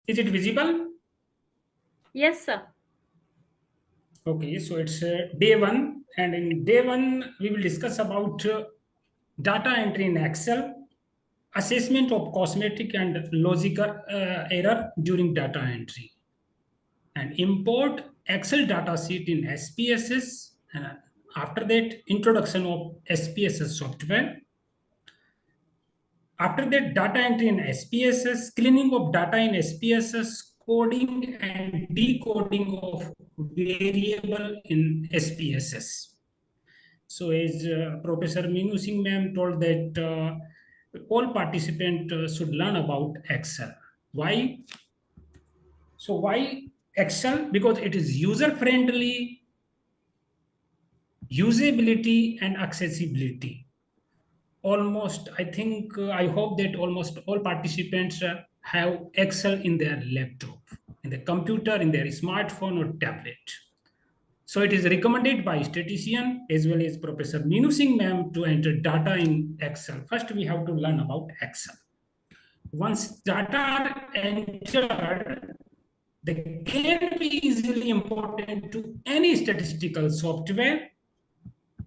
Is it visible? Yes, sir. Okay, so it's day one, and in day one, we will discuss about data entry in Excel, assessment of cosmetic and logical error during data entry, and import Excel data sheet in SPSS, and after that, introduction of SPSS software. After that, data entry in SPSS, cleaning of data in SPSS, coding and decoding of variable in SPSS. So as Professor Meenu Singh ma'am told that all participants should learn about Excel. Why? So why Excel? Because it is user friendly, usability and accessibility. Almost, I think, I hope that almost all participants have Excel in their laptop, in the computer, in their smartphone or tablet. So it is recommended by statistician as well as Professor Meenu Singh ma'am to enter data in Excel. First, we have to learn about Excel. Once data are entered, they can be easily imported to any statistical software.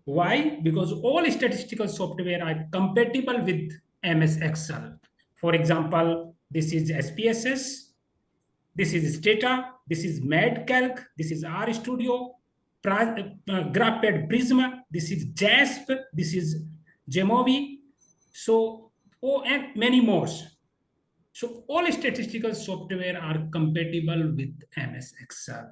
Why? Because all statistical software are compatible with MS Excel. For example, this is SPSS, this is Stata, this is MadCalc, this is RStudio, GraphPad Prisma, this is JASP, this is Jamovi, so and many more. So all statistical software are compatible with MS Excel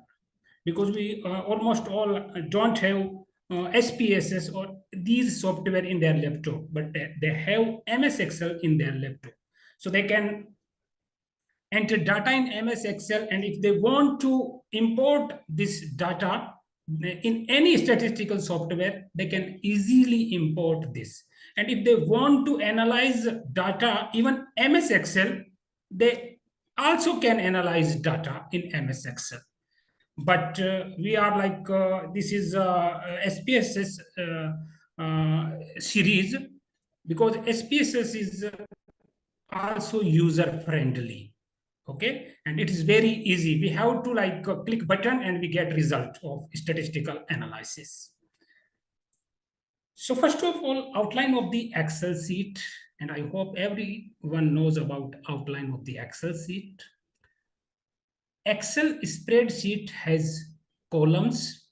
because we almost all don't have SPSS or these software in their laptop, but they have MS Excel in their laptop. So they can enter data in MS Excel, and if they want to import this data in any statistical software, they can easily import this. And if they want to analyze data, even MS Excel, they also can analyze data in MS Excel. But we are like, this is SPSS series, because SPSS is also user friendly. Okay, and it is very easy. We have to like click button and we get result of statistical analysis. So first of all, outline of the Excel sheet, and I hope everyone knows about outline of the Excel sheet. Excel spreadsheet has columns,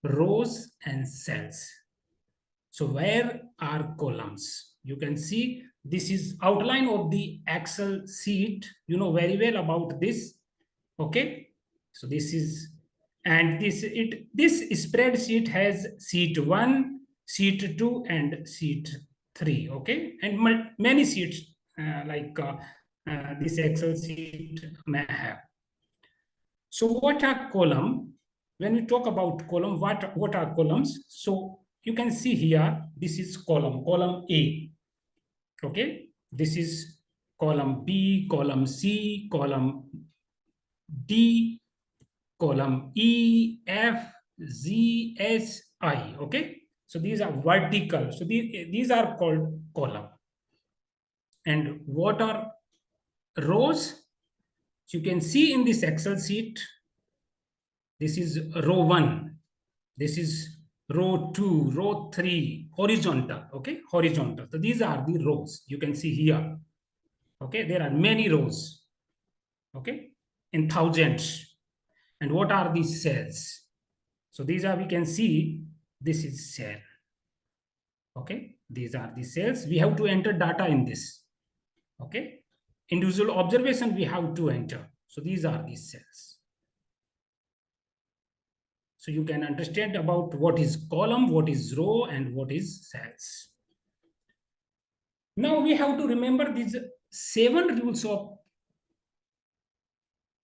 rows, and cells. So where are columns? You can see this is outline of the Excel sheet. You know very well about this. Okay, so this is, and this spreadsheet has sheet 1, sheet 2, and sheet 3. Okay, and many sheets this Excel sheet may have. So what are column? When we talk about column, what are columns? So you can see here, this is column A. Okay, this is column B, column C, column D, column E, F, Z, S, I. Okay, so these are vertical. So these are called column. And what are rows? So you can see in this Excel sheet, this is row 1, this is row 2, row 3, horizontal. Okay, horizontal. So these are the rows you can see here. Okay, there are many rows. Okay, in thousands. And what are these cells? So these are, we can see, this is cell. Okay, these are the cells. We have to enter data in this. Okay, individual observation we have to enter. So these are these cells. So you can understand about what is column, what is row, and what is cells. Now we have to remember these 7 rules of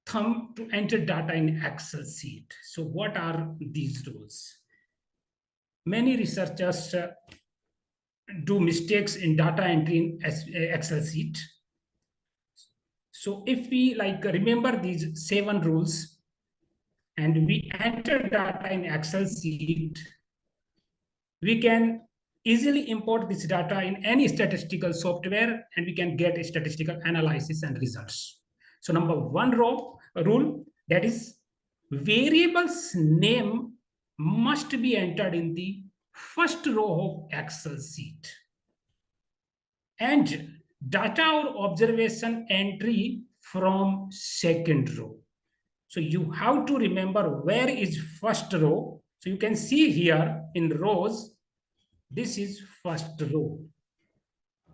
thumb to enter data in Excel sheet. So what are these rules? Many researchers do mistakes in data entry in Excel sheet. So if we like remember these 7 rules and we enter data in Excel sheet, we can easily import this data in any statistical software and we can get a statistical analysis and results. So number one rule, that is variable's name must be entered in the first row of Excel sheet, and data or observation entry from second row. So you have to remember where is first row. So you can see here in rows, this is first row.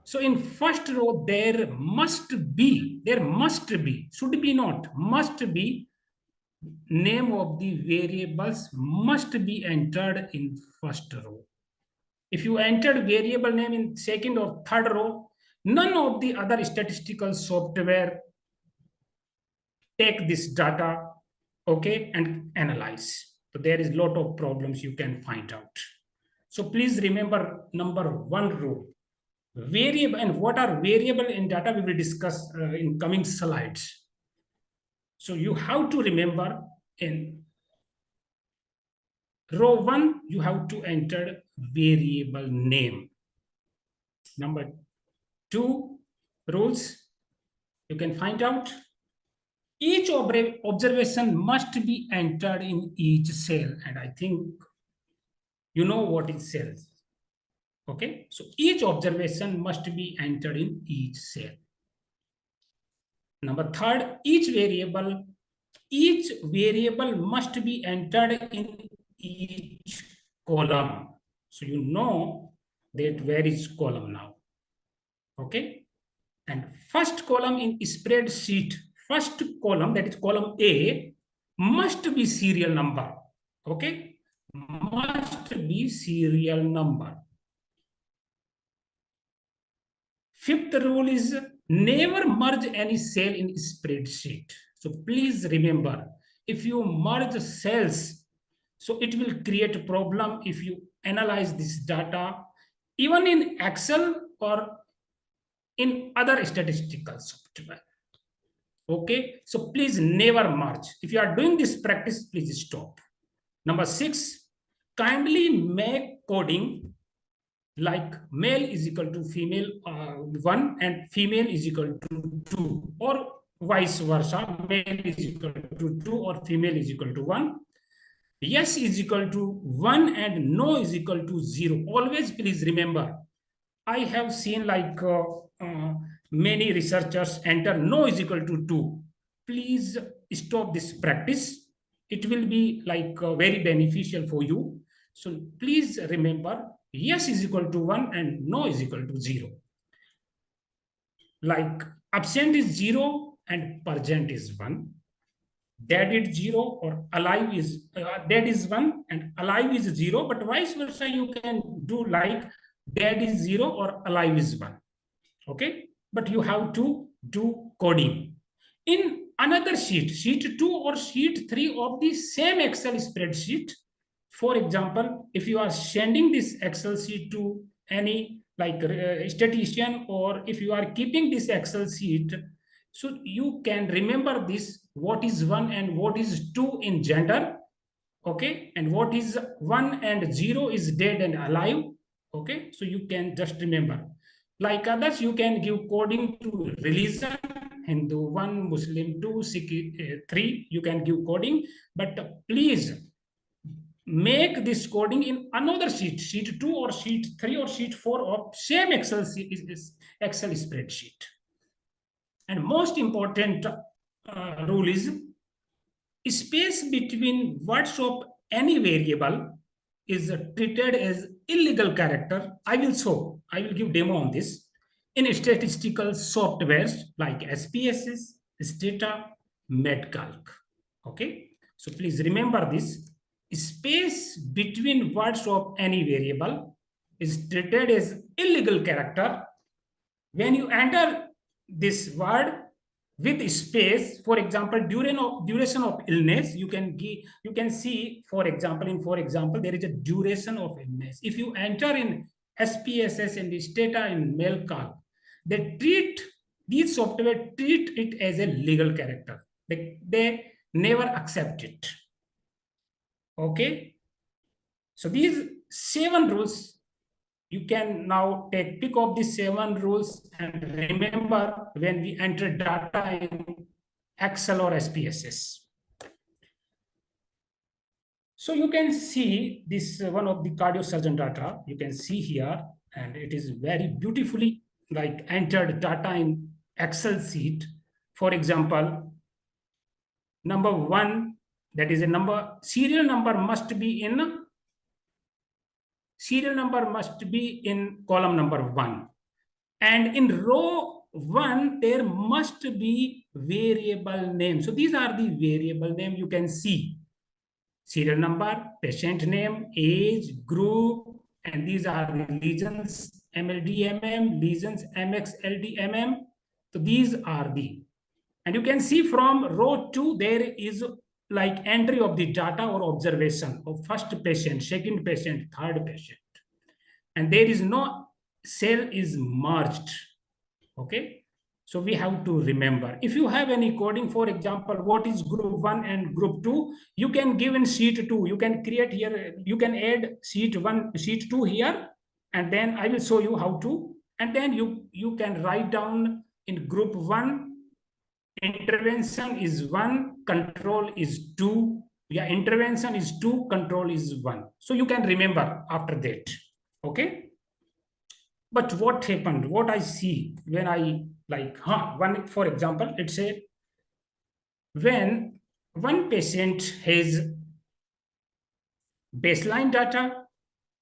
So in first row, there must be, should be not, must be, name of the variables must be entered in first row. If you entered variable name in second or third row, none of the other statistical software take this data, okay, and analyze. So there is a lot of problems you can find out. So please remember number one rule. Variable, and what are variable in data we will discuss in coming slides. So you have to remember in row 1 you have to enter variable name. Number 2 rules you can find out, each observation must be entered in each cell, and I think you know what is cells. Okay, so each observation must be entered in each cell. Number third, each variable must be entered in each column. So you know that where is column now. Okay. And first column in spreadsheet, first column, that is column A, must be serial number. Okay. Must be serial number. Fifth rule is never merge any cell in spreadsheet. So please remember, if you merge cells, so it will create a problem if you analyze this data, even in Excel or in other statistical software. Okay, so please never merge. If you are doing this practice, please stop. Number 6, kindly make coding like male is equal to female 1 and female is equal to 2, or vice versa, male is equal to 2 or female is equal to 1. Yes is equal to 1 and no is equal to 0. Always please remember, I have seen like many researchers enter no is equal to 2. Please stop this practice. It will be like very beneficial for you. So please remember, yes is equal to 1 and no is equal to 0. Like absent is 0 and present is 1. Dead is 0 or alive is dead is 1 and alive is 0. But vice versa, you can do like dead is 0 or alive is 1. Okay. But you have to do coding. In another sheet 2 or sheet 3 of the same Excel spreadsheet, for example, if you are sending this Excel sheet to any like statistician, or if you are keeping this Excel sheet, so you can remember this, what is 1 and what is 2 in gender, okay, and what is 1 and 0 is dead and alive, okay. So you can just remember. Like others, you can give coding to religion, Hindu 1, Muslim 2, Sikh 3, you can give coding, but please make this coding in another sheet 2 or sheet 3 or sheet 4 of same Excel spreadsheet. And most important rule is space between words of any variable is treated as illegal character. I will give demo on this in statistical softwares like SPSS, Stata, MedCalc. Okay, so please remember this. Space between words of any variable is treated as illegal character. When you enter this word with space, for example, duration of illness, you can see, for example, there is a duration of illness. If you enter in SPSS and this data in MailCalc, these software treat it as a legal character. They never accept it. Okay, so these 7 rules, you can now take pick of these 7 rules and remember when we enter data in Excel or SPSS. So you can see this one of the cardiosurgeon data. You can see here, and it is very beautifully like entered data in Excel sheet. For example, number one, that is a number, serial number must be in column number one. And in row one, there must be variable name. So these are the variable name you can see. Serial number, patient name, age, group, and these are the lesions, MLD-MM, lesions, MXLD-MM. So these are the, and you can see from row 2, there is like entry of the data or observation of first patient, second patient, third patient. And there is no cell is merged. Okay. So we have to remember, if you have any coding, for example, what is group 1 and group 2, you can give in sheet 2. You can create here, you can add sheet 1, sheet 2 here, and then I will show you how to. And then you can write down in group 1, intervention is 1, control is 2. Yeah, intervention is 2, control is 1. So you can remember after that. Okay. But what happened, what I see when I like, one, for example, let's say when one patient has baseline data,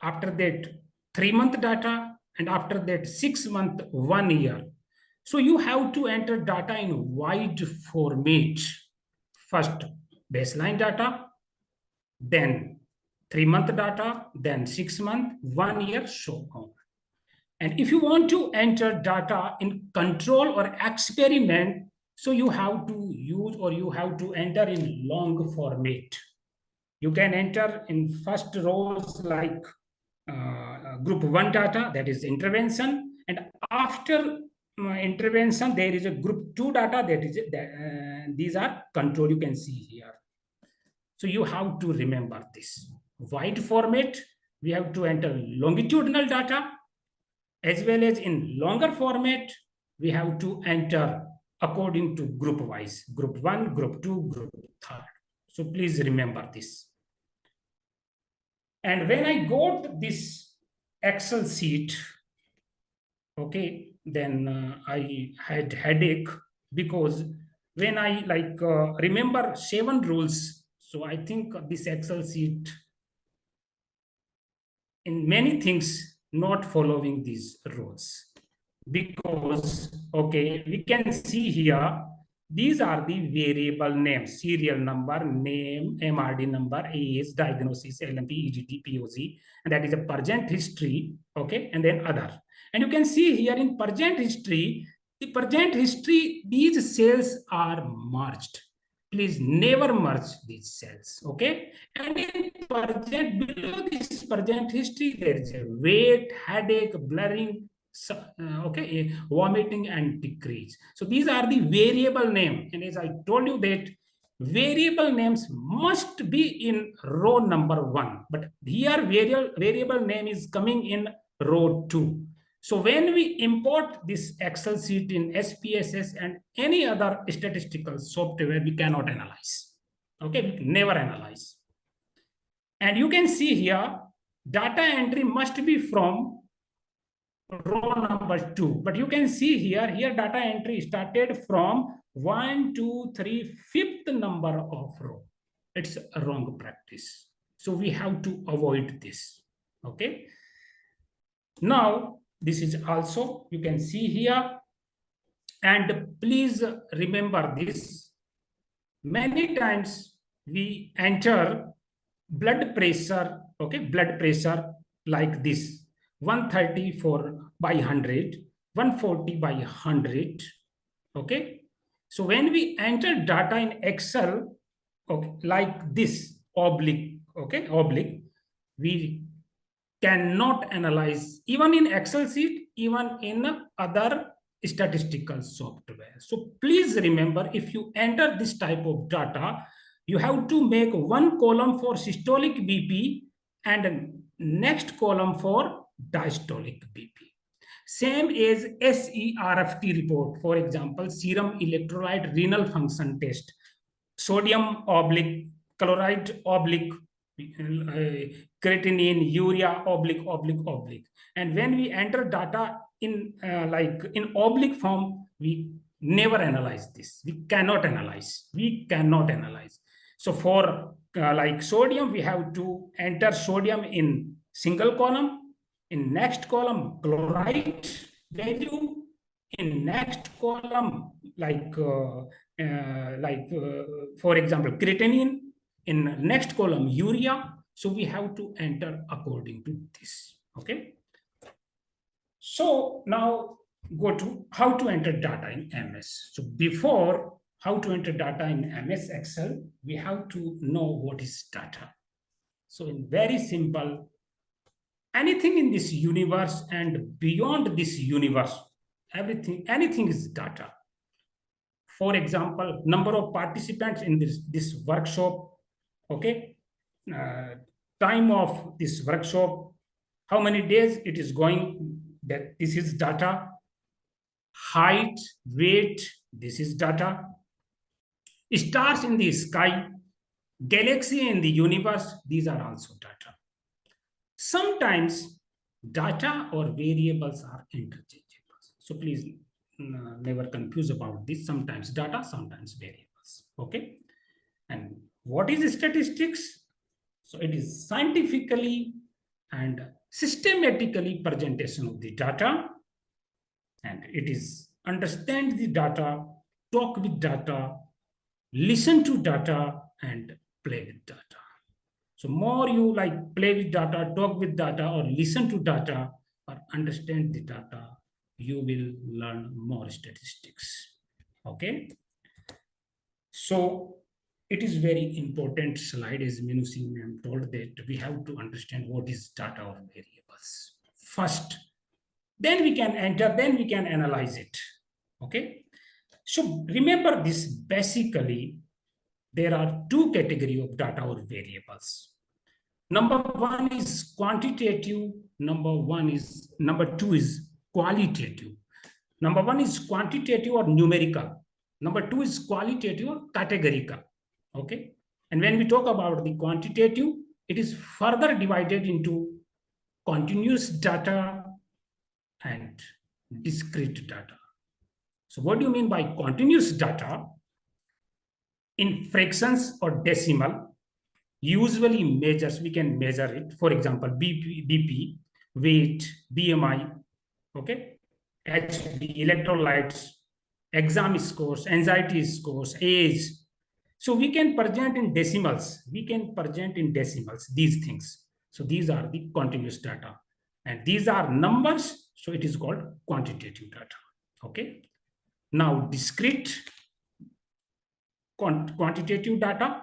after that 3-month data, and after that 6-month, 1 year. So you have to enter data in wide format. First baseline data, then 3-month data, then 6-month, 1 year, so on. And if you want to enter data in control or experiment, so you have to use or you have to enter in long format. You can enter in first rows like group 1 data, that is intervention. And after intervention, there is a group 2 data, that is these are control, you can see here. So you have to remember this. Wide format, we have to enter longitudinal data, as well as in longer format, we have to enter according to group wise, group 1, group 2, group 3. So please remember this. And when I got this Excel sheet, okay, then I had headache, because when I like remember 7 rules, so I think this Excel sheet in many things not following these rules, because okay, we can see here these are the variable names: serial number, name, MRD number, age, diagnosis, LMP, EGT, POC, and that is a present history. Okay, and then other. And you can see here in present history, these cells are merged. Please never merge these cells. Okay, and in below this present history, there is a weight, headache, blurring, okay, vomiting and decrease. So these are the variable name, and as I told you that variable names must be in row number 1, but here variable name is coming in row 2. So when we import this Excel sheet in SPSS and any other statistical software, we cannot analyze. Okay, we can never analyze. And you can see here, data entry must be from row number 2. But you can see here data entry started from 1, 2, 3, 5th number of row. It's a wrong practice. So we have to avoid this. Okay. Now, this is also, you can see here. And please remember this. Many times we enter blood pressure, okay, blood pressure like this, 134/100, 140/100, okay. So when we enter data in Excel, okay, like this, oblique, okay, oblique, we cannot analyze even in Excel sheet, even in other statistical software. So please remember, if you enter this type of data, you have to make one column for systolic BP and next column for diastolic BP. Same as SERFT report, for example, serum electrolyte renal function test, sodium oblique, chloride oblique, creatinine, urea oblique, oblique, oblique. And when we enter data in like in oblique form, we never analyze this. We cannot analyze. We cannot analyze. So for like sodium, we have to enter sodium in single column. In next column, chloride value. In next column, for example, creatinine. In next column, urea. So we have to enter according to this. Okay. So now go to how to enter data in MS. So before how to enter data in MS Excel, we have to know what is data. So in very simple, anything in this universe and beyond this universe, anything is data. For example, number of participants in this workshop, okay, time of this workshop, how many days it is going, that this is data. Height, weight, this is data. Stars in the sky, galaxy in the universe, these are also data. Sometimes data or variables are interchangeable. So please never confuse about this. Sometimes data, sometimes variables. Okay. And what is statistics? So it is scientifically and systematically presentation of the data. And it is understand the data, talk with data, listen to data, and play with data. So more you like play with data, talk with data, or listen to data, or understand the data, you will learn more statistics. Okay. So it is very important slide, as Minu Singh ma'am told, that we have to understand what is data or variables first. Then we can enter, then we can analyze it. Okay. So remember this, basically, there are two categories of data or variables. Number one is quantitative, number two is qualitative. Number one is quantitative or numerical. Number two is qualitative or categorical. Okay. And when we talk about the quantitative, it is further divided into continuous data and discrete data. So what do you mean by continuous data? In fractions or decimal, usually measures, we can measure it. For example, BP, weight, BMI, okay, HB, electrolytes, exam scores, anxiety scores, age. So we can present in decimals. These things. So these are the continuous data. And these are numbers. So it is called quantitative data. Okay. Now discrete quantitative data,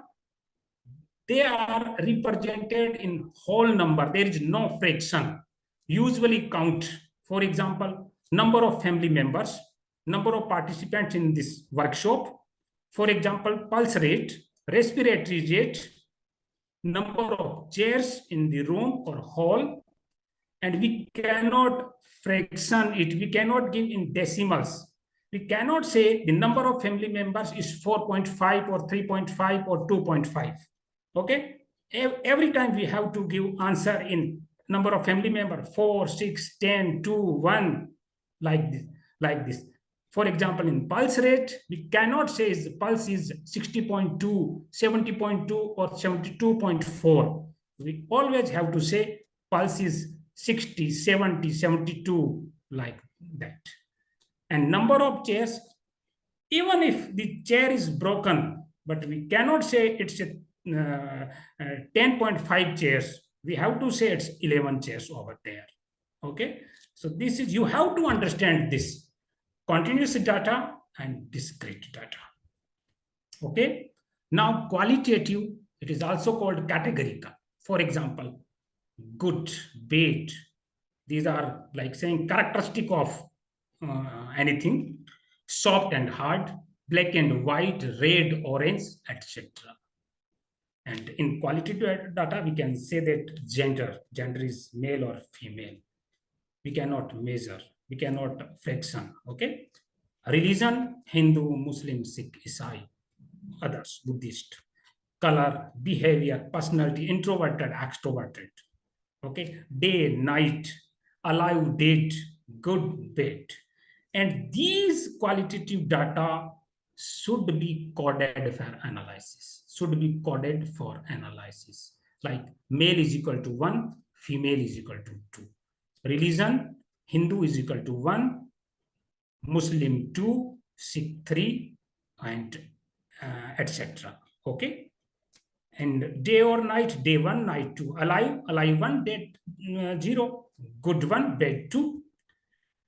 they are represented in whole number. There is no fraction. Usually count, for example, number of family members, number of participants in this workshop, for example, pulse rate, respiratory rate, number of chairs in the room or hall, and we cannot fraction it. We cannot give in decimals. We cannot say the number of family members is 4.5 or 3.5 or 2.5. Okay. Every time we have to give answer in number of family members, 4, 6, 10, 2, 1, like this. For example, in pulse rate, we cannot say the pulse is 60.2, 70.2, or 72.4. We always have to say pulse is 60, 70, 72, like that. And number of chairs, even if the chair is broken, but we cannot say it's a 10.5 chairs. We have to say it's 11 chairs over there. Okay. So this is, you have to understand this continuous data and discrete data. Okay. Now qualitative, it is also called categorical. For example, good, bad. These are like saying characteristic of anything, soft and hard, black and white, red, orange, etc. And in qualitative data, we can say that gender is male or female. We cannot measure. we cannot fraction. Okay. Religion, Hindu, Muslim, Sikh, Isai, others, Buddhist. Color, behavior, personality, introverted, extroverted. Okay. Day, night, alive, dead, good, bad. And these qualitative data should be coded for analysis, should be coded for analysis. Like male is equal to 1, female is equal to 2. Religion, Hindu is equal to 1, Muslim 2, Sikh 3, and etc. Okay. And day or night, day 1, night 2. Alive, alive 1, dead 0. Good 1, dead 2.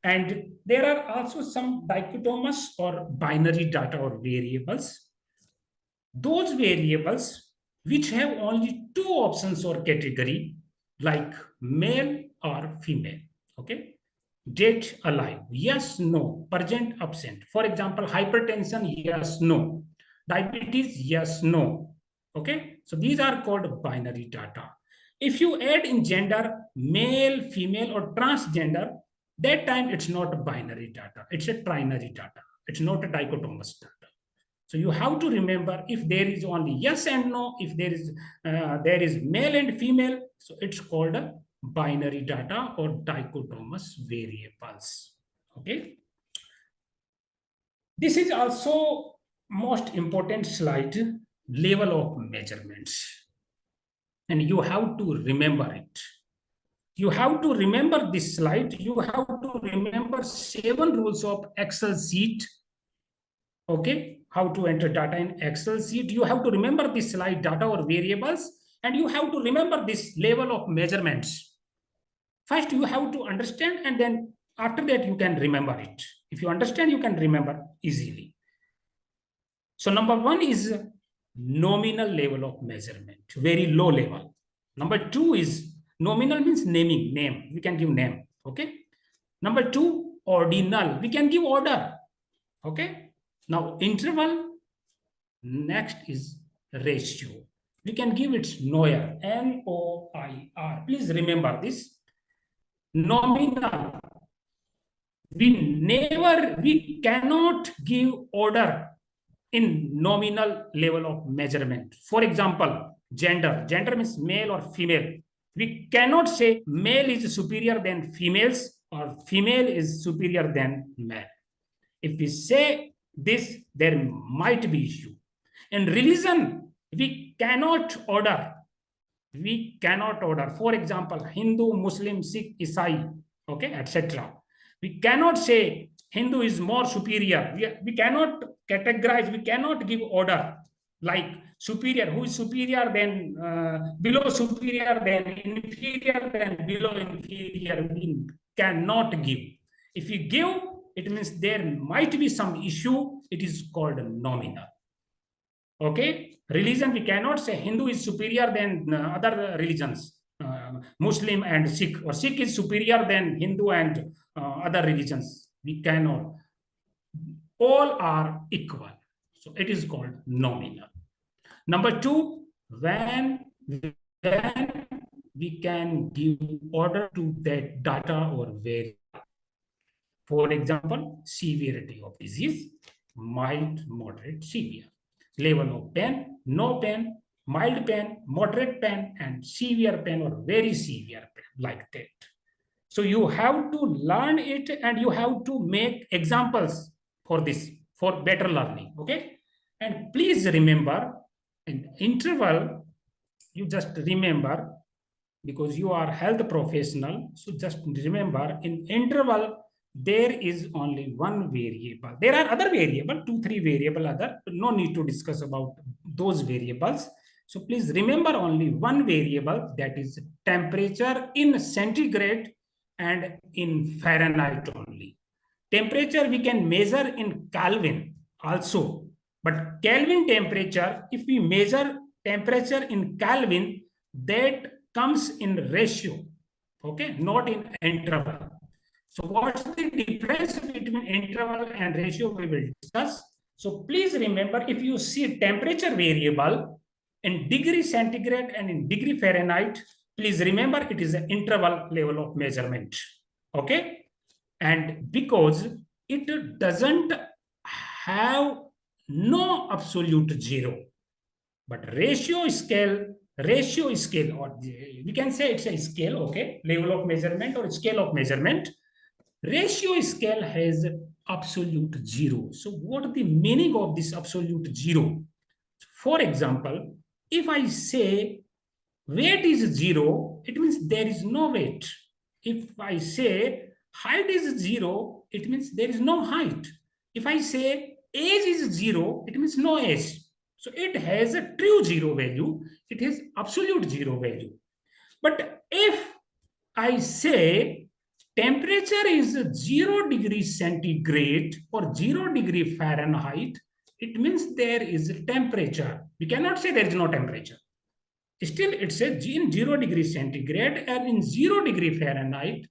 And there are also some dichotomous or binary data or variables. Those variables which have only two options or category, like male or female. Okay. Dead, alive, yes, no, present, absent. For example, hypertension, yes, no. Diabetes, yes, no. Okay. So these are called binary data. If you add in gender, male, female, or transgender, that time it's not binary data. It's a trinary data. It's not a dichotomous data. So you have to remember if there is only yes and no, if there is male and female, so it's called a binary data or dichotomous variables. Okay. This is also most important slide, level of measurements. And you have to remember it. You have to remember this slide. You have to remember 7 rules of Excel sheet. Okay, how to enter data in Excel sheet. You have to remember this slide, data or variables, and you have to remember this level of measurements. First, you have to understand, and then after that, you can remember it. If you understand, you can remember easily. So number 1 is nominal level of measurement, very low level. Number 2 is nominal means naming, name. We can give name. Okay. Number 2, ordinal. We can give order. Okay. Now interval. Next is ratio. We can give it NOIR, NOIR. Please remember this. Nominal. We cannot give order in nominal level of measurement. For example, gender. Gender means male or female. We cannot say male is superior than females or female is superior than male. If we say this, there might be issue. In religion, we cannot order. We cannot order. For example, Hindu, Muslim, Sikh, Isai, okay, etc. We cannot say Hindu is more superior. We cannot categorize. We cannot give order like superior. Who is superior? Then below superior. Then inferior. Then below inferior. We cannot give. If you give, it means there might be some issue. It is called nominal. Okay. Religion, we cannot say Hindu is superior than other religions, Muslim and Sikh, or Sikh is superior than Hindu and other religions. We cannot. All are equal. So it is called nominal. Number 2, when we can give order to that data or variable. For example, severity of disease, mild, moderate, severe. Level of pain, no pain, mild pain, moderate pain, and severe pain or very severe pain, like that. So you have to learn it and you have to make examples for this, for better learning, okay? And please remember, in interval, you just remember, because you are health professional, so just remember, in interval, there is only one variable. There are other variable, 2-3 variable other, no need to discuss about those variables. So please remember only one variable, that is temperature in centigrade and in Fahrenheit only. Temperature we can measure in Kelvin also, but Kelvin temperature, if we measure temperature in Kelvin, that comes in ratio, okay, not in interval. So what's the difference between interval and ratio, we will discuss. So please remember, if you see temperature variable in degree centigrade and in degree Fahrenheit, please remember it is an interval level of measurement. Okay. And because it doesn't have no absolute zero, but ratio scale, or we can say it's a scale, okay, level of measurement or scale of measurement. Ratio scale has absolute zero. So what the meaning of this absolute zero? For example, if I say weight is zero, it means there is no weight. If I say height is zero, it means there is no height. If I say age is zero, it means no age. So it has a true zero value, it has absolute zero value. But if I say temperature is 0 degrees centigrade or 0 degree Fahrenheit, it means there is a temperature. We cannot say there is no temperature. Still, it says in 0 degree centigrade and in 0 degree Fahrenheit,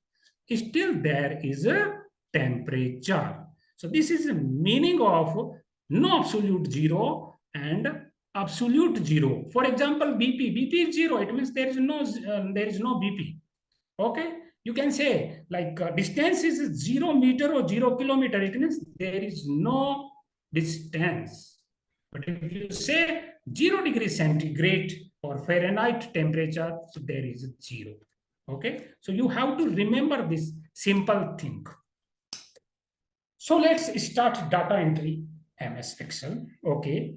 still there is a temperature. So this is the meaning of no absolute zero and absolute zero. For example, BP is zero. It means there is no BP. Okay, you can say like distance is 0 meter or 0 kilometer. It means there is no distance. But if you say 0 degree centigrade or Fahrenheit temperature, so there is zero. Okay, so you have to remember this simple thing. So let's start data entry MS Excel. Okay,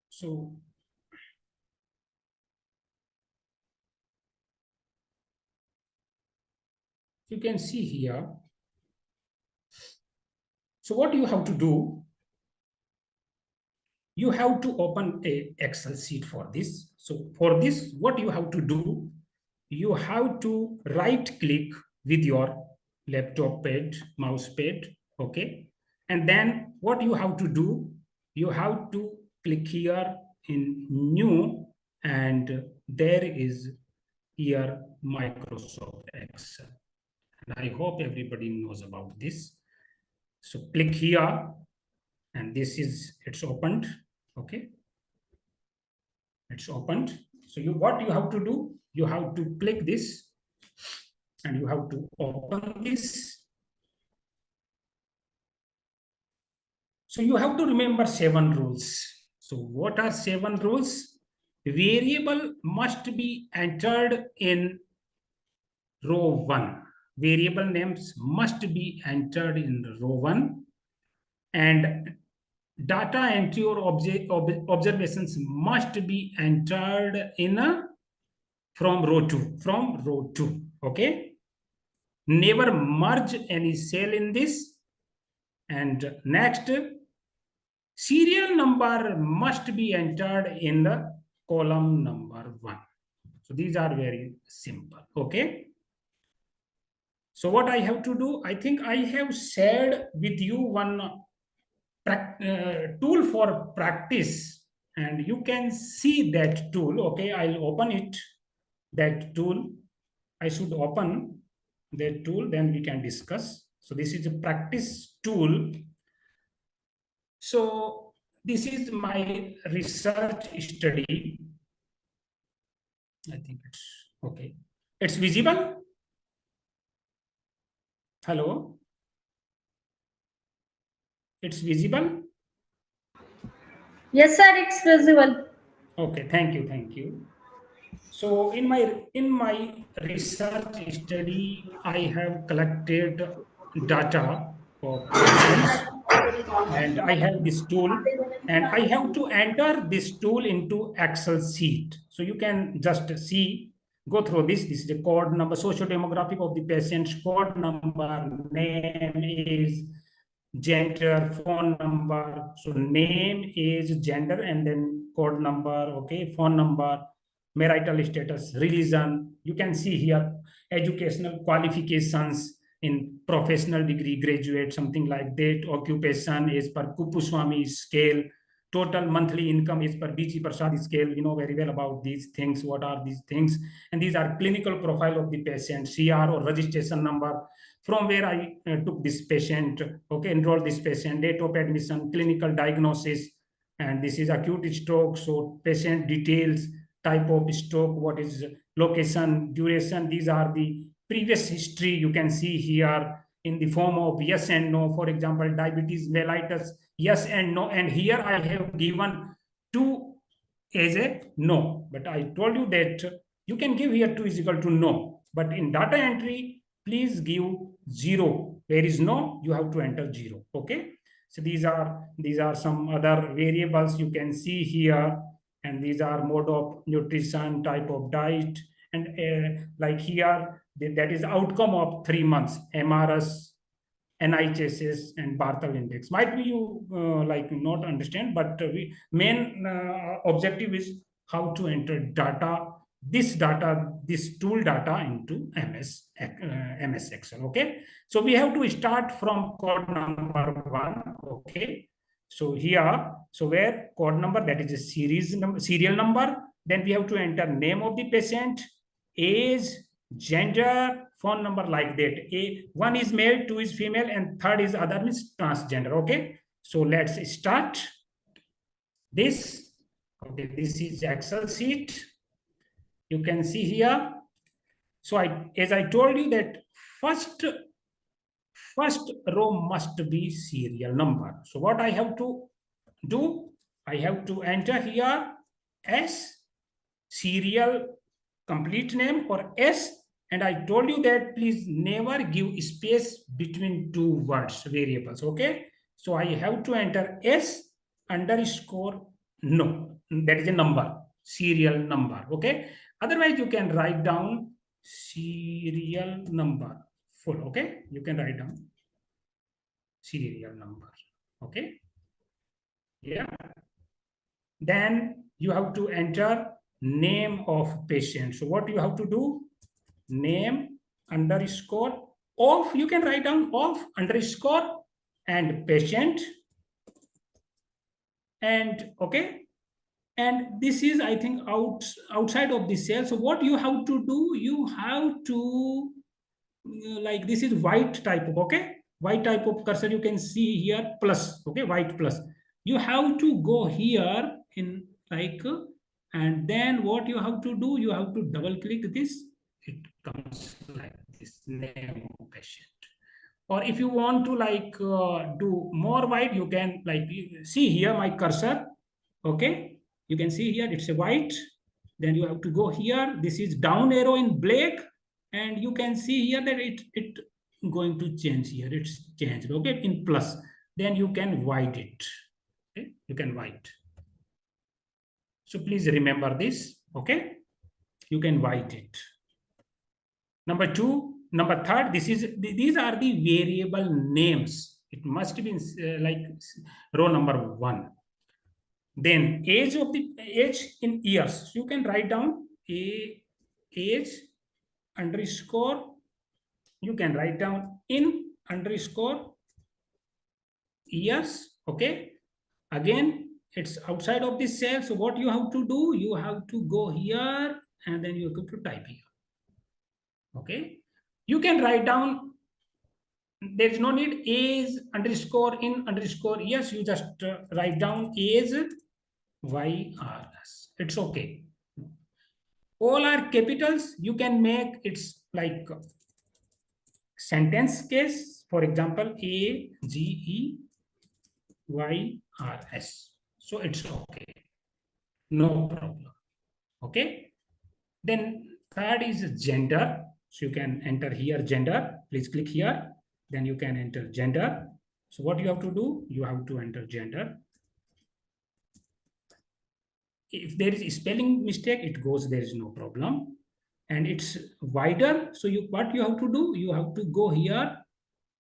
so you can see here. So what you have to do, you have to open a Excel sheet for this. So for this, what you have to do, you have to right click with your laptop pad, mouse pad, okay? And then what you have to do, you have to click here in new, and there is here Microsoft Excel. And I hope everybody knows about this. So click here, and this is, it's opened, okay? It's opened. So what you have to do, you have to click this and you have to open this. So you have to remember 7 rules. So what are 7 rules? Variable must be entered in row 1. Variable names must be entered in row 1, and data entry or observations must be entered in a from row 2, okay? Never merge any cell in this. And next, serial number must be entered in the column number 1. So these are very simple, okay? So what I have to do, I think I have shared with you one tool for practice, and you can see that tool, okay? I'll open it, that tool. I should open that tool, then we can discuss. So this is a practice tool. So this is my research study. I think it's okay. It's visible? Hello? It's visible? Yes, sir, it's visible. Okay, thank you, thank you. So in my research study, I have collected data of patients, and I have this tool, and I have to enter this tool into Excel sheet. So you can just see, go through this. This is the code number, socio-demographic of the patient's code number, name is gender, phone number. So name is gender, and then code number, okay, phone number, marital status, religion. You can see here educational qualifications in professional degree, graduate, something like that. Occupation is per Kupuswamy scale. Total monthly income is per BG Prasad scale. You know very well about these things. What are these things? And these are clinical profile of the patient, CR or registration number, from where I took this patient, okay, enrolled this patient, date of admission, clinical diagnosis, and this is acute stroke. So patient details, type of stroke, what is location, duration. These are the previous history you can see here in the form of yes and no. For example, diabetes mellitus, yes and no. And here I have given 2 as a no. But I told you that you can give here 2 is equal to no. But in data entry, please give 0. Where is no, you have to enter 0. Okay. So these are some other variables you can see here. And these are mode of nutrition, type of diet. And like here, that is outcome of 3 months, MRS, NIHSS, and Barthel index. Might be you like not understand, but main objective is how to enter data, this tool data into MS Excel. Okay, so we have to start from code number 1. Okay, so here, so where code number, that is a serial number. Then we have to enter name of the patient, age, gender, phone number, like that. One is male, 2 is female, and third is other, means transgender. Okay, so let's start this. Okay, this is Excel sheet. You can see here. So as I told you that first row must be serial number. So what I have to do, I have to enter here S, serial complete name, or S. And I told you that please never give space between 2 words variables. Okay, so I have to enter S underscore no, that is a number, serial number. Okay, otherwise you can write down serial number full. Okay, you can write down serial number. Okay, yeah. Then you have to enter name of patient. So what you have to do, name underscore of, you can write down of underscore and patient. And okay, and this is, I think, outside of the cell. So what you have to do, you have to like, this is white type of, okay, white type of cursor you can see here, plus. Okay, white plus. You have to go here in like, and then what you have to do, you have to double click this. It comes like this, name of patient. Or if you want to like do more white, you can like see here my cursor. Okay, you can see here it's a white. Then you have to go here. This is down arrow in black, and you can see here that it going to change here. It's changed. Okay, in plus. Then you can white it. Okay, you can white. So please remember this. Okay, you can white it. Number 2. Number 3, these are the variable names. It must be like row number 1. Then age in years. You can write down age underscore. You can write down in underscore years. Okay. Again, it's outside of this cell. So what you have to do, you have to go here and then you have to type here. Okay, you can write down, there is no need age underscore in underscore yes. You just write down age YRS. It's okay. All are capitals. You can make it's like sentence case. For example, AGEYRS. So it's okay. No problem. Okay. Then third is gender. So you can enter here gender. Please click here. Then you can enter gender. So what you have to do, you have to enter gender. If there is a spelling mistake, it goes, there is no problem. And it's wider. So what you have to do, you have to go here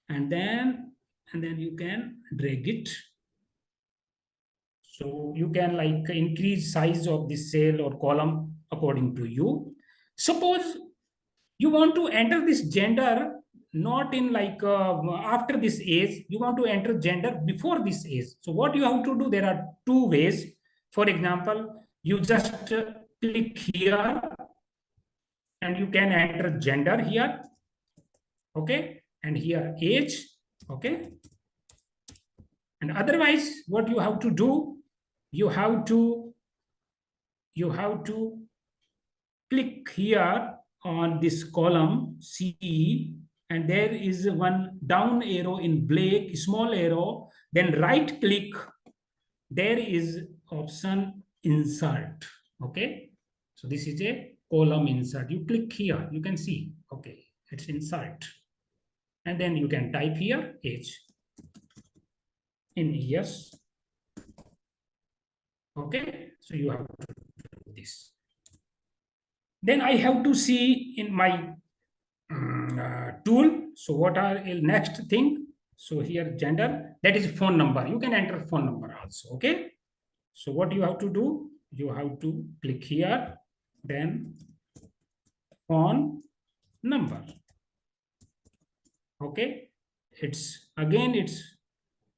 and then you can drag it. So you can like increase size of this cell or column according to you. Suppose you want to enter this gender not in like after this age, you want to enter gender before this age. So what you have to do, there are 2 ways. For example, you just click here and you can enter gender here. Okay, and here age. Okay, and otherwise what you have to do, you have to click here. on this column C, and there is one down arrow in black, small arrow, then right click, there is option insert. Okay, so this is a column insert. You click here, you can see, okay, it's insert, and then you can type here age in years. Okay, so you have to do this. Then I have to see in my tool. So what are next thing? So here gender, that is phone number. You can enter phone number also. Okay. So what you have to do? You have to click here, then phone number. Okay. It's again it's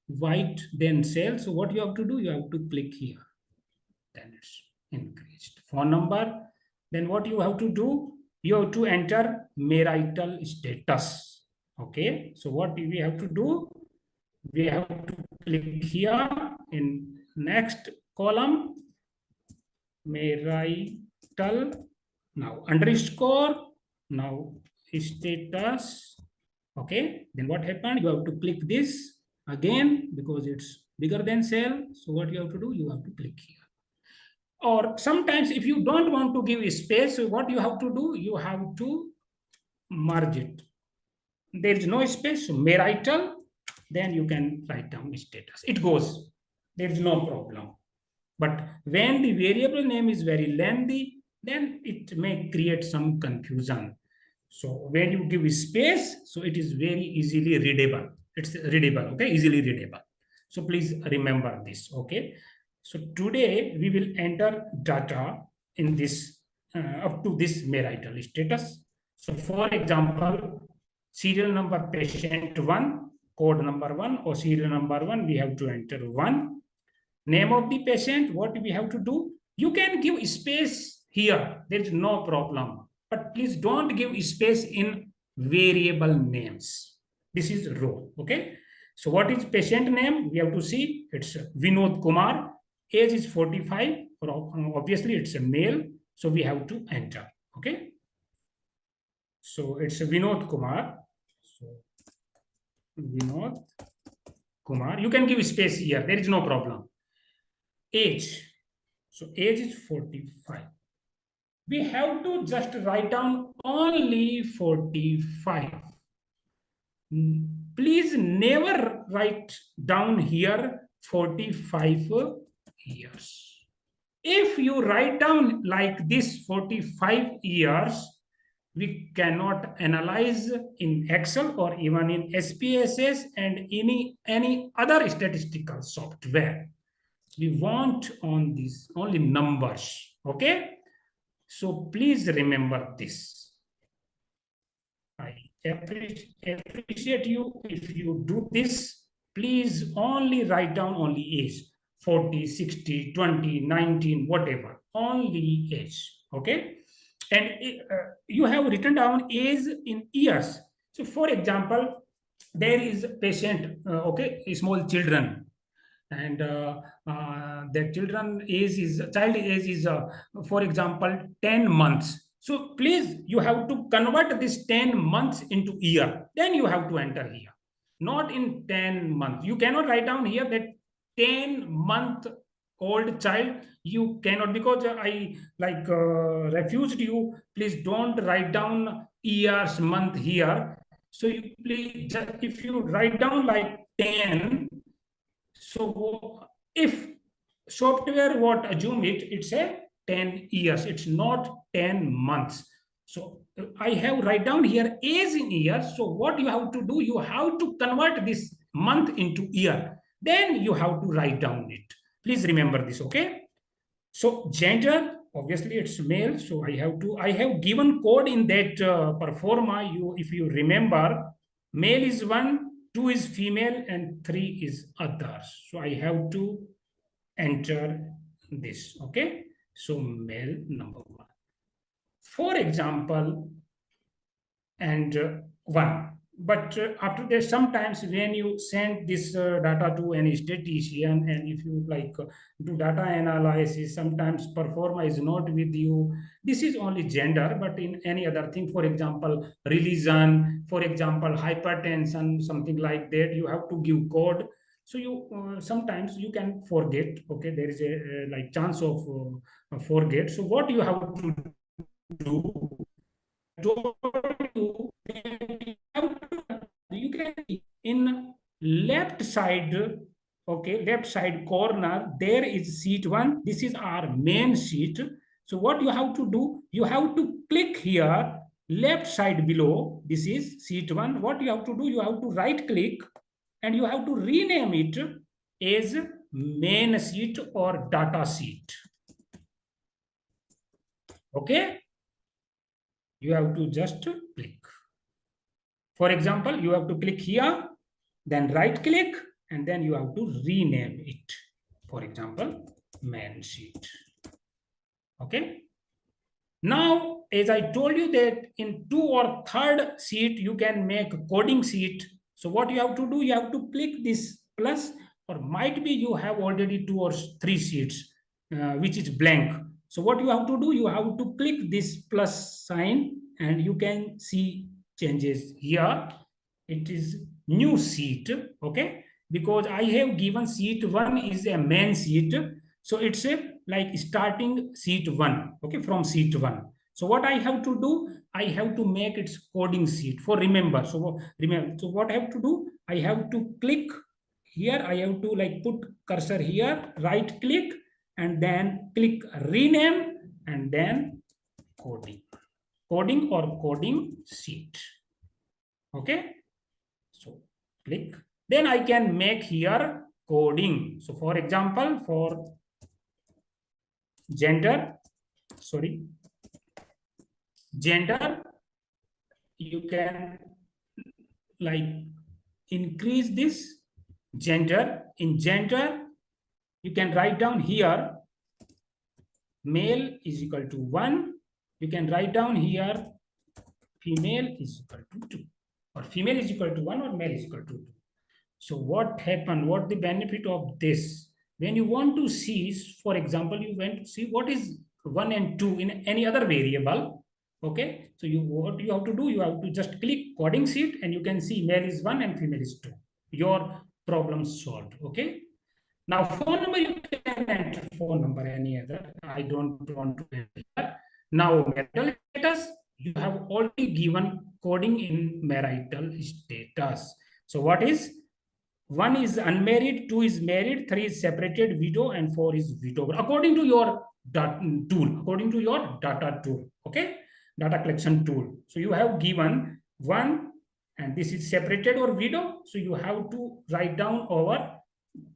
white then cell. So what you have to do? You have to click here. Then it's increased. Phone number. Then what you have to do? You have to enter marital status. Okay, so what we have to do? We have to click here in next column, marital, now underscore, now status. Okay, then what happened? You have to click this again because it's bigger than cell. So what you have to do? You have to click here. Or sometimes if you don't want to give space, what you have to do? You have to merge it. There is no space, so marital, then you can write down status. It goes. There is no problem. But when the variable name is very lengthy, then it may create some confusion. So when you give space, so it is very easily readable. It's readable, okay, easily readable. So please remember this, okay. So today we will enter data in this up to this marital status. So for example, serial number patient 1, code number 1 or serial number 1, we have to enter 1. Name of the patient, what we have to do? You can give space here, there is no problem. But please don't give space in variable names. This is rule, okay? So what is patient name? We have to see, it's Vinod Kumar. Age is 45, obviously it's a male, so we have to enter, okay? So it's Vinod Kumar. So Vinod Kumar, you can give space here, there is no problem. Age, so age is 45. We have to just write down only 45. Please never write down here 45 years. If you write down like this 45 years, we cannot analyze in Excel or even in SPSS and any other statistical software. We want on these only numbers, okay? So please remember this. I appreciate you if you do this. Please only write down only age, 40, 60, 20, 19, whatever, only age, okay? And you have written down age in years. So for example, there is a patient, okay, small children, and the children age is child age is for example 10 months. So please you have to convert this 10 months into year, then you have to enter here, not in 10 months. You cannot write down here that 10-month old child, you cannot, because I like refused you. Please don't write down years month here. So you please just, if you write down like 10, so if software what assume it, it's a 10 years, it's not 10 months. So I have write down here age in years. So what you have to do, you have to convert this month into year. Then you have to write down it. Please remember this, okay? So gender, obviously it's male. So I have given code in that performa. If you remember, male is 1, 2 is female, and 3 is others. So I have to enter this, okay? So male number 1. For example, and 1. but after that, sometimes when you send this data to any statistician, and if you like do data analysis, sometimes performa is not with you. This is only gender, but in any other thing, for example religion, for example hypertension, something like that, you have to give code. So you sometimes you can forget. Okay, there is a like chance of forget. So what you have to do, told you, you can see in left side, okay, left side corner, there is sheet 1. This is our main sheet. So what you have to do, you have to click here, left side below. This is sheet 1. What you have to do, you have to right click and you have to rename it as main sheet or data sheet. Okay, you have to just click. For example, you have to click here, then right click, and then you have to rename it. For example, main sheet. Okay. Now, as I told you that in 2 or 3rd sheet, you can make a coding sheet. So what you have to do, you have to click this plus, or might be you have already 2 or 3 sheets, which is blank. So what you have to do, you have to click this plus sign and you can see changes here. It is new sheet, okay? Because I have given sheet 1 is a main sheet. So it's a like starting sheet 1, okay, from sheet 1. So what I have to do, I have to make its coding sheet for remember. So remember, so what I have to do, I have to click here, I have to like put cursor here, right click, and then click rename, and then coding or coding sheet. Okay, so click, then I can make here coding. So for example, for gender, you can like increase this gender. In gender, you can write down here male is equal to 1. You can write down here female is equal to 2, or female is equal to 1, or male is equal to 2. So what happened? What the benefit of this? When you want to see, for example, you want to see what is 1 and 2 in any other variable. Okay, so what you have to do, you have to just click coding sheet and you can see male is 1 and female is 2. Your problem solved. Okay. Now phone number, you can enter phone number any other. I don't want to enter. Now marital status, you have already given coding in marital status. So what is 1 is unmarried, 2 is married, 3 is separated, widow, and 4 is widow. According to your tool, according to your data tool, okay, data collection tool. So you have given 1, and this is separated or widow. So you have to write down over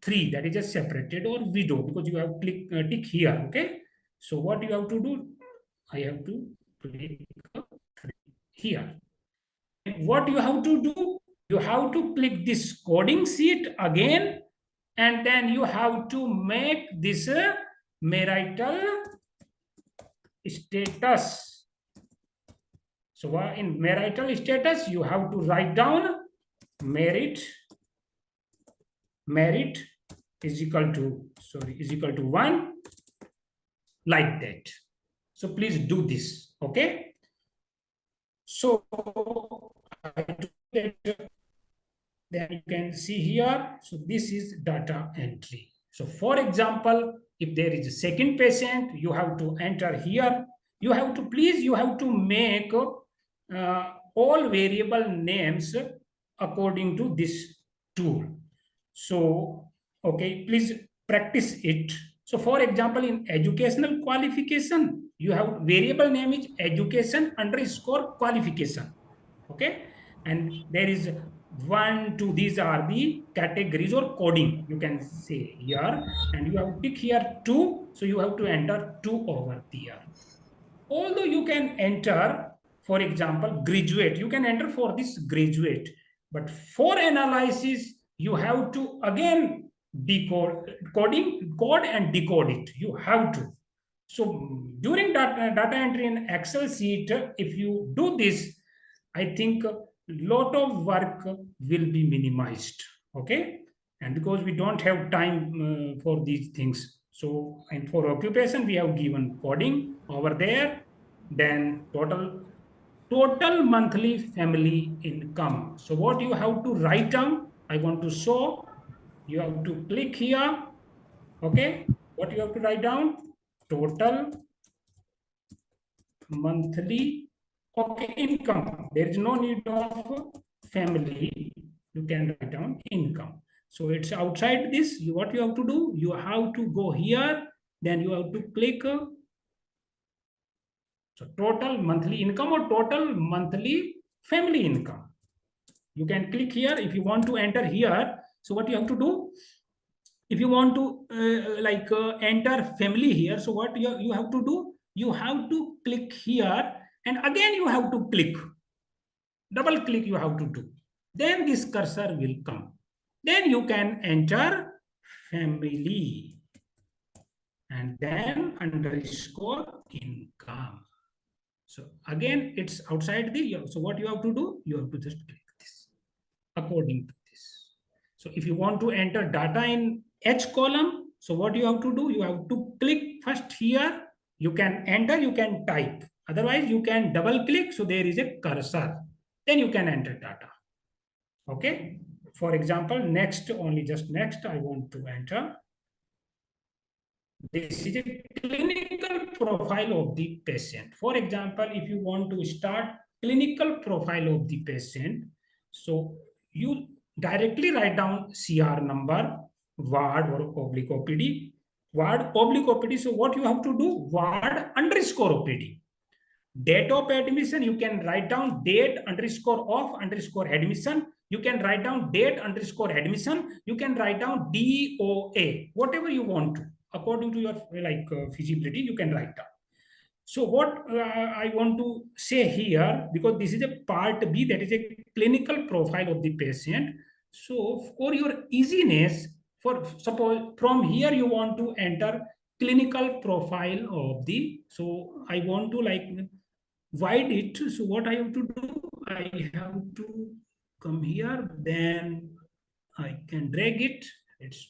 3, that is just separated or widow, because you have tick here. Okay. So what you have to do, I have to click 3 here. What you have to do, you have to click this coding sheet again, and then you have to make this marital status. So in marital status, you have to write down merit is equal to 1, like that. So please do this. Okay. So then you can see here, so this is data entry. So for example, if there is a second patient, you have to enter here. You have to make all variable names according to this tool. So okay, please practice it. So for example, in educational qualification, you have variable name is education underscore qualification. Okay, and there is 1, 2, these are the categories or coding, you can say here, and you have to pick here 2, so you have to enter 2 over there. Although you can enter, for example, graduate, you can enter for this graduate, but for analysis, you have to again code and decode it. You have to. So during data entry in Excel sheet, if you do this, I think lot of work will be minimized. Okay, and because we don't have time for these things, so and for occupation we have given coding over there. Then total monthly family income. So what you have to write down, I want to show. You have to click here. Okay, what you have to write down? Total monthly, okay, income. There is no need of family. You can write down income. So it's outside this. What you have to do? You have to go here. Then you have to click. So total monthly income or total monthly family income. You can click here if you want to enter here. So what you have to do? If you want to enter family here, so what you have to do? You have to click here, and again you have to click, double click you have to do. Then this cursor will come. Then you can enter family and then underscore income. So again, it's outside the, so what you have to do? You have to just click this according to this. So if you want to enter data in H column, so what you have to do? You have to click first here. You can enter, you can type. Otherwise, you can double click. So there is a cursor. Then you can enter data. Okay. For example, next, only just next, I want to enter. This is a clinical profile of the patient. For example, if you want to start clinical profile of the patient, so you directly write down CR number, ward or oblique OPD, ward oblique OPD. So what you have to do? Ward underscore OPD. Date of admission, you can write down date underscore of underscore admission. You can write down date underscore admission. You can write down DOA, whatever you want to, according to your feasibility, you can write down. So what I want to say here, because this is a part B, that is a clinical profile of the patient. So for your easiness, for suppose from here you want to enter clinical profile of the, so I want to wide it. So what I have to do? I have to come here, then I can drag it. It's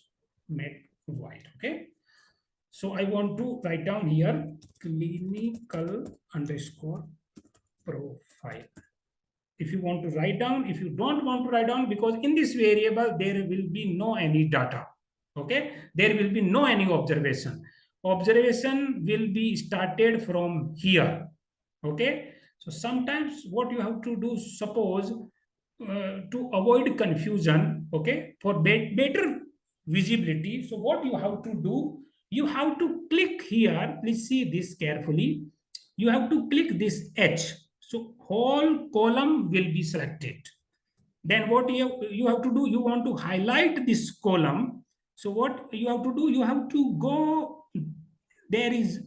make wide. Okay. So I want to write down here clinical underscore profile. If you want to write down, if you don't want to write down, because in this variable there will be no any data. Okay, there will be no any observation. Observation will be started from here. Okay, so sometimes what you have to do, suppose to avoid confusion, okay, for better visibility, so what you have to do, you have to click here. Please see this carefully. You have to click this H. So whole column will be selected. Then what you have to do, you want to highlight this column. So what you have to do, you have to go, there is,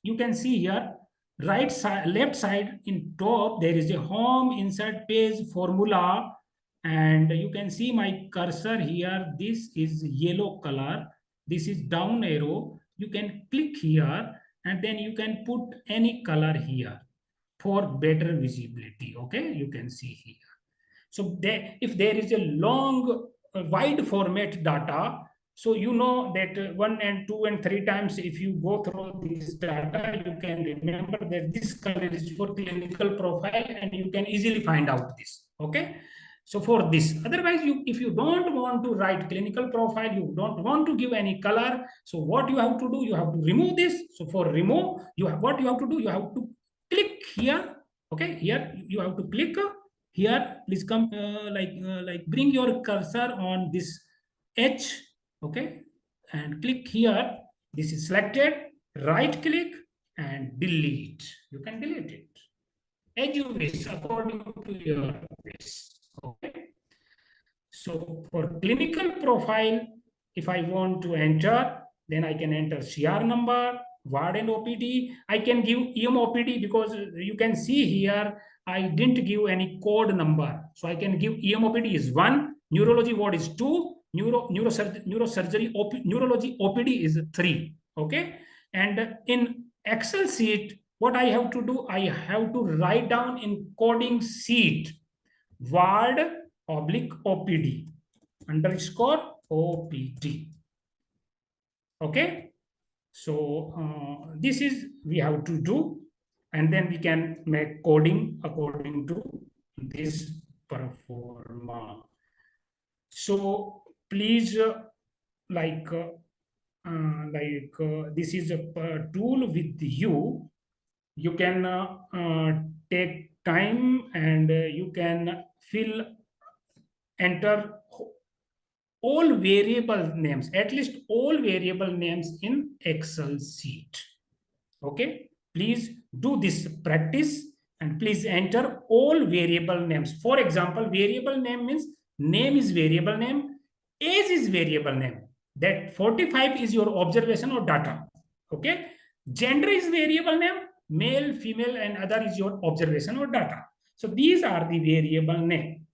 you can see here, right side, left side in top, there is a home insert page formula, and you can see my cursor here. This is yellow color. This is down arrow. You can click here, and then you can put any color here for better visibility. Okay, you can see here. So if there is a long, wide format data, so you know that one and two and three times, if you go through this data, you can remember that this color is for clinical profile, and you can easily find out this. Okay. So for this, otherwise, if you don't want to write clinical profile, you don't want to give any color. So what you have to do, you have to remove this. So for remove, what you have to do, you have to click here. Okay, here you have to click here. Please come bring your cursor on this H. Okay, and click here. This is selected. Right click and delete. You can delete it as you wish, according to your wish. Okay. So for clinical profile, if I want to enter, then I can enter CR number, ward and OPD. I can give EMOPD, because you can see here, I didn't give any code number. So I can give EMOPD is 1, neurology ward is 2, neurology OPD is 3. Okay. And in Excel sheet, what I have to do, I have to write down in coding sheet ward oblique OPD underscore OPD. Okay. So this is we have to do, and then we can make coding according to this performa. So please, like this is a tool with you. You can take time and you can fill, enter all variable names, at least all variable names in Excel sheet. Okay, please do this practice and please enter all variable names. For example, variable name means name is variable name, age is variable name. That 45 is your observation or data. Okay, gender is variable name, male, female, and other is your observation or data. So these are the variable name.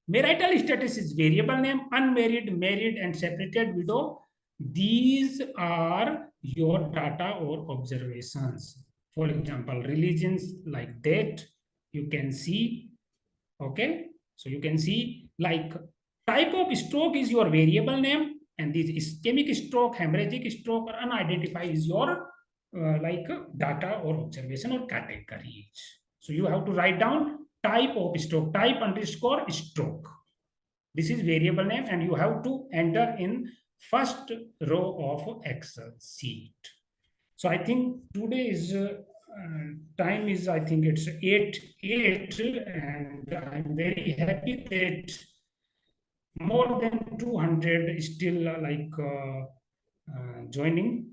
Marital status is variable name, unmarried, married, and separated widow. These are your data or observations. For example, religions like that, you can see, okay? So you can see like type of stroke is your variable name, and this ischemic stroke, hemorrhagic stroke, or unidentified is your data or observation or categories. So you have to write down type of stroke, type underscore stroke. This is variable name, and you have to enter in first row of Excel sheet. So I think today is time is, I think it's 8, and I'm very happy that more than 200 still joined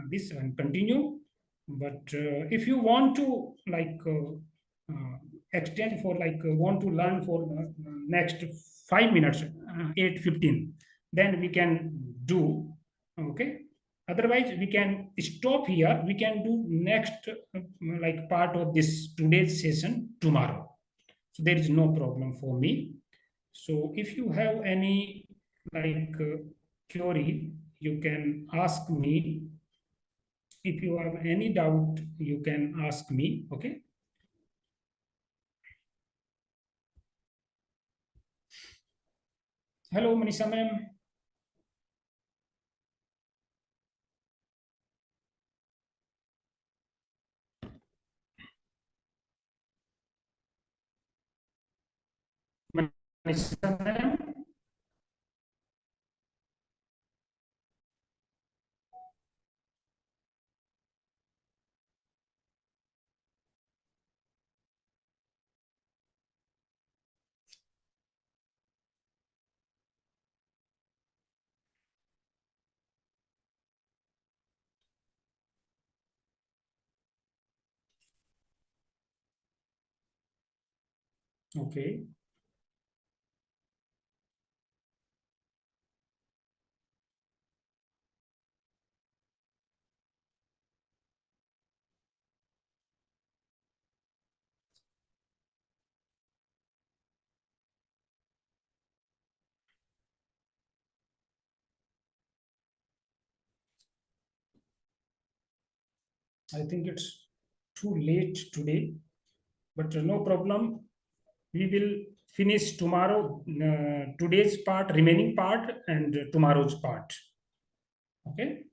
this and continue. But if you want to extend for want to learn for next 5 minutes, 8:15, then we can do. Okay. Otherwise, we can stop here. We can do next part of this today's session tomorrow. So there is no problem for me. So if you have any query, you can ask me. If you have any doubt, you can ask me. Okay. Hello, Manisha ma'am. Manisha ma'am. Okay. I think it's too late today, but no problem. We will finish tomorrow, today's part, remaining part, and tomorrow's part. Okay.